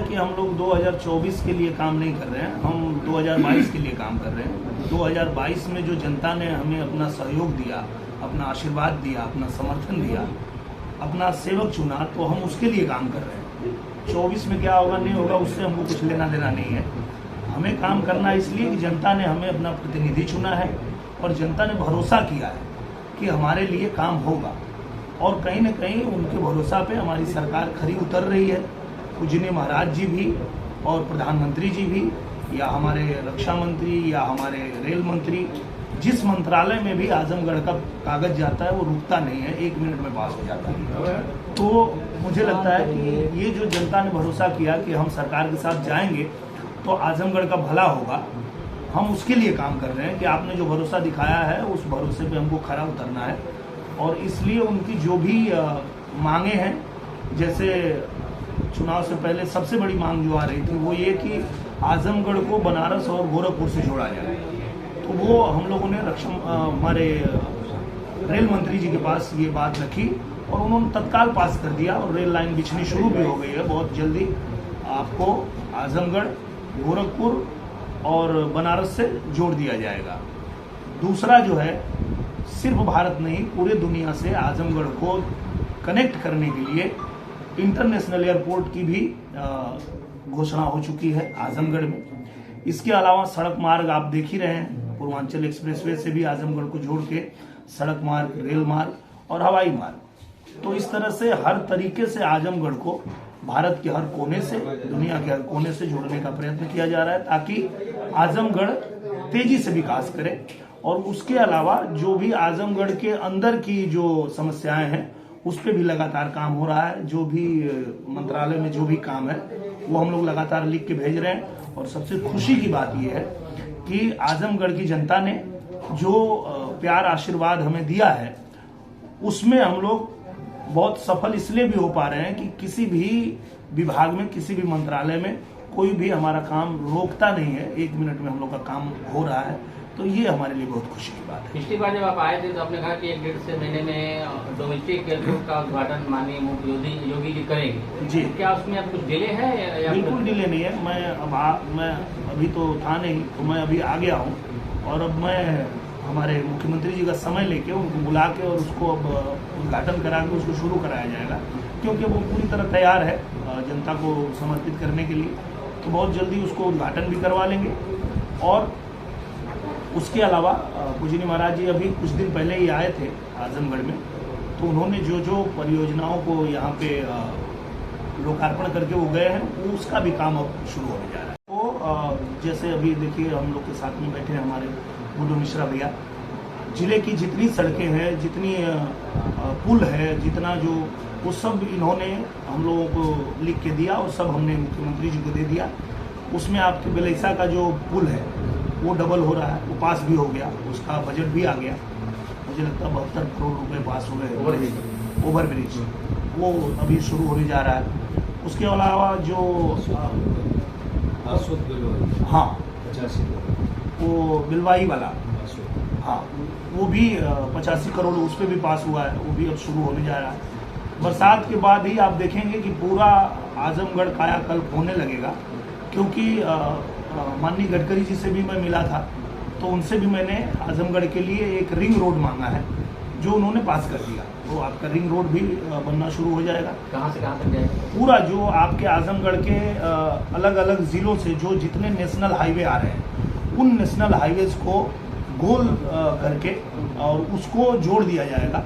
कि हम लोग 2024 के लिए काम नहीं कर रहे हैं, हम 2022 के लिए काम कर रहे हैं। 2022 में जो जनता ने हमें अपना सहयोग दिया, अपना आशीर्वाद दिया, अपना समर्थन दिया, अपना सेवक चुना, तो हम उसके लिए काम कर रहे हैं। 24 में क्या होगा नहीं होगा उससे हमको कुछ लेना देना नहीं है। हमें काम करना इसलिए कि जनता ने हमें अपना प्रतिनिधि चुना है और जनता ने भरोसा किया है कि हमारे लिए काम होगा, और कहीं न कहीं उनके भरोसा पे हमारी सरकार खरी उतर रही है। पूजनीय महाराज जी भी और प्रधानमंत्री जी भी, या हमारे रक्षा मंत्री या हमारे रेल मंत्री, जिस मंत्रालय में भी आजमगढ़ का कागज जाता है वो रुकता नहीं है, 1 मिनट में पास हो जाता है। तो मुझे लगता है कि ये जो जनता ने भरोसा किया कि हम सरकार के साथ जाएंगे तो आजमगढ़ का भला होगा, हम उसके लिए काम कर रहे हैं कि आपने जो भरोसा दिखाया है उस भरोसे पे हमको खरा उतरना है। और इसलिए उनकी जो भी मांगे हैं, जैसे चुनाव से पहले सबसे बड़ी मांग जो आ रही थी वो ये कि आजमगढ़ को बनारस और गोरखपुर से जोड़ा जाए, तो वो हम लोगों ने हमारे रेल मंत्री जी के पास ये बात रखी और उन्होंने तत्काल पास कर दिया और रेल लाइन बिछनी शुरू भी हो गई है। बहुत जल्दी आपको आजमगढ़, गोरखपुर और बनारस से जोड़ दिया जाएगा। दूसरा जो है, सिर्फ भारत नहीं पूरे दुनिया से आजमगढ़ को कनेक्ट करने के लिए इंटरनेशनल एयरपोर्ट की भी घोषणा हो चुकी है आजमगढ़ में। इसके अलावा सड़क मार्ग आप देख ही रहे हैं, पूर्वांचल एक्सप्रेसवे से भी आजमगढ़ को जोड़ के सड़क मार्ग, रेल मार्ग और हवाई मार्ग, तो इस तरह से हर तरीके से आजमगढ़ को भारत के हर कोने से, दुनिया के हर कोने से जोड़ने का प्रयत्न किया जा रहा है ताकि आजमगढ़ तेजी से विकास करे। और उसके अलावा जो भी आजमगढ़ के अंदर की जो समस्याएं हैं उस पर भी लगातार काम हो रहा है। जो भी मंत्रालय में जो भी काम है वो हम लोग लगातार लिख के भेज रहे हैं। और सबसे खुशी की बात यह है कि आजमगढ़ की जनता ने जो प्यार आशीर्वाद हमें दिया है उसमें हम लोग बहुत सफल इसलिए भी हो पा रहे हैं कि किसी भी विभाग में, किसी भी मंत्रालय में कोई भी हमारा काम रोकता नहीं है। 1 मिनट में हम लोग का काम हो रहा है, तो ये हमारे लिए बहुत खुशी की बात है। पिछली बार जब आप आए थे तो आपने कहा कि 1-1.5 से महीने में डोमेस्टिक एयरपोर्ट का उद्घाटन माननीय मुख्यमंत्री योगी जी करेंगे जी। क्या उसमें अब कुछ डिले है या बिल्कुल डिले नहीं है। मैं अभी तो था नहीं, तो मैं अभी आ गया हूँ और अब मैं हमारे मुख्यमंत्री जी का समय लेके उनको बुला के और उसको अब उद्घाटन करा के उसको शुरू कराया जाएगा, क्योंकि वो पूरी तरह तैयार है जनता को समर्पित करने के लिए। तो बहुत जल्दी उसको उद्घाटन भी करवा लेंगे। और उसके अलावा पूजनीय महाराज जी अभी कुछ दिन पहले ही आए थे आजमगढ़ में, तो उन्होंने जो जो परियोजनाओं को यहाँ पे लोकार्पण करके वो गए हैं उसका भी काम अब शुरू होने जा रहा है। तो जैसे अभी देखिए हम लोग के साथ में बैठे हैं हमारे गुड्डू मिश्रा भैया, जिले की जितनी सड़कें हैं, जितनी पुल है, जितना जो वो सब इन्होंने हम लोगों को लिख के दिया और सब हमने मुख्यमंत्री जी को दे दिया। उसमें आपके बेलैसा का जो पुल है वो डबल हो रहा है, वो पास भी हो गया, उसका बजट भी आ गया। मुझे लगता है 72 करोड़ रुपए पास हो गए। ओवर ब्रिज वो अभी शुरू होने जा रहा है। उसके अलावा जो हाँ 85 वो बिलवाई वाला, हाँ वो भी 85 करोड़ उस पर भी पास हुआ है, वो भी अब शुरू होने जा रहा है। बरसात के बाद ही आप देखेंगे कि पूरा आजमगढ़ कायाकल्प होने लगेगा, क्योंकि माननीय गडकरी जी से भी मैं मिला था, तो उनसे भी मैंने आजमगढ़ के लिए एक रिंग रोड मांगा है जो उन्होंने पास कर दिया। तो आपका रिंग रोड भी बनना शुरू हो जाएगा। कहाँ से कहाँ तक जाएगा? पूरा जो आपके आजमगढ़ के अलग अलग जिलों से जो जितने नेशनल हाईवे आ रहे हैं उन नेशनल हाईवेज को गोल करके और उसको जोड़ दिया जाएगा,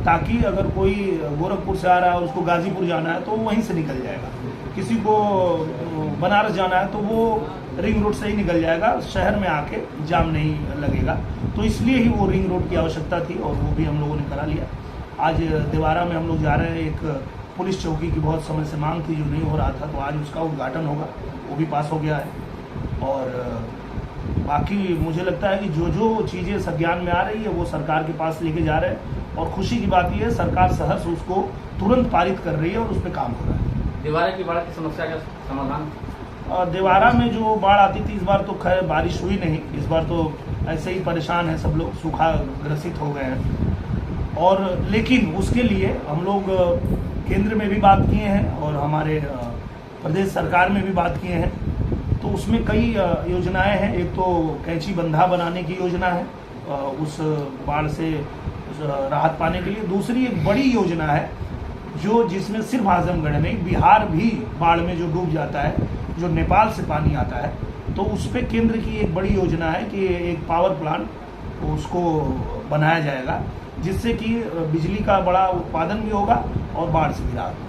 ताकि अगर कोई गोरखपुर से आ रहा है और उसको गाजीपुर जाना है तो वहीं से निकल जाएगा, किसी को बनारस जाना है तो वो रिंग रोड से ही निकल जाएगा, शहर में आके जाम नहीं लगेगा। तो इसलिए ही वो रिंग रोड की आवश्यकता थी और वो भी हम लोगों ने करा लिया। आज देवारा में हम लोग जा रहे हैं, एक पुलिस चौकी की बहुत समय से मांग थी जो नहीं हो रहा था, तो आज उसका उद्घाटन होगा, वो भी पास हो गया है। और बाकी मुझे लगता है कि जो जो चीज़ें संज्ञान में आ रही है वो सरकार के पास लेके जा रहे हैं। और खुशी की बात यह है सरकार सहर्ष उसको तुरंत पारित कर रही है और उस पर काम हो रहा है। देवारा की बाढ़ की समस्या का समाधान? देवारा में जो बाढ़ आती थी इस बार तो खैर बारिश हुई नहीं, इस बार तो ऐसे ही परेशान है सब लोग, सूखा ग्रसित हो गए हैं। और लेकिन उसके लिए हम लोग केंद्र में भी बात किए हैं और हमारे प्रदेश सरकार में भी बात किए हैं। तो उसमें कई योजनाएं हैं। एक तो कैंची बंधा बनाने की योजना है उस बाढ़ से राहत पाने के लिए। दूसरी एक बड़ी योजना है जिसमें सिर्फ आजमगढ़ नहीं, बिहार भी बाढ़ में जो डूब जाता है, जो नेपाल से पानी आता है, तो उस पर केंद्र की एक बड़ी योजना है कि एक पावर प्लांट उसको बनाया जाएगा, जिससे कि बिजली का बड़ा उत्पादन भी होगा और बाढ़ से भी राहत।